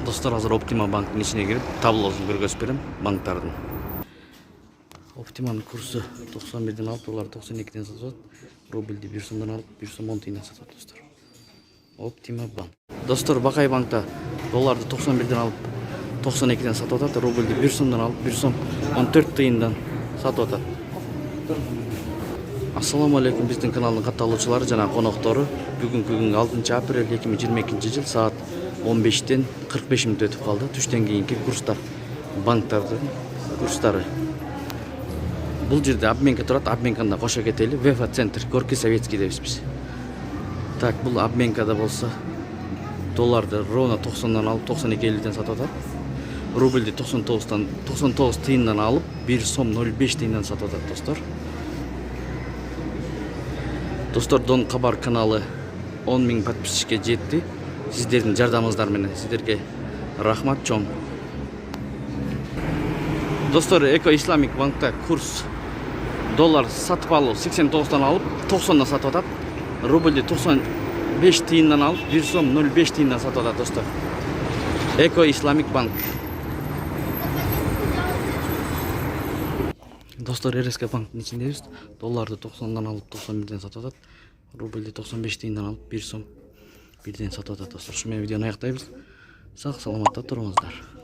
Достор, азыр Оптима банктын ичине кирип таблоосун көргөзүп берем банктардын. Оптиманын курсу 91ден алып, доллар 92ден сатылат. Рубльди 1 сомдон алып, 1 сом 10 тыйындан сатат достор. Оптима банк. Достор, Бакай банкта долларды 91ден алып, 92ден сатып атат. Рубльди 1 сомдон алып, 1 сом 14 тыйындан сатып атат. Ассаламу алейкум, биздин каналдын катталуучулары жана коноктору. Бүгүнкү күн 6 апрель 2022 жыл саат 15ден 45 мүнөт өтүп калды. Түштөн кийинки курстар, банктардын курстары. Бул жерде обменка турат, обменканы кошо кетели. ВФ центр, Горький Советский дейбиз биз. Так, бул обменкада болсо долларды ровно 90дан алып 92.50ден сатып атат. Рубльди 99 тыйындан алып 1 сом 05 тыйындан сатып атат достор. Достор, Дон Кабар каналы 10 000 подписчикке жетти. Сиздердин жардамыңыздар менен сиздерге рахмат чоң. Достор, Эко Исламик банкта курс доллар сатып алуу 89дан алып 90дан сатып атат. Рубльди 95 тыйындан алып 1 сом 05 тыйындан сатып атат достор. Эко Исламик банк. Достор, РСК банктын ичиндебиз. Долларды 90дан алып 91ден сатып атат. Рубльди 95 тыйындан алып 1 сом 1ден сатып атат достор. Ушу менен видеону аяктайбыз. Сак саламатта туруңуздар.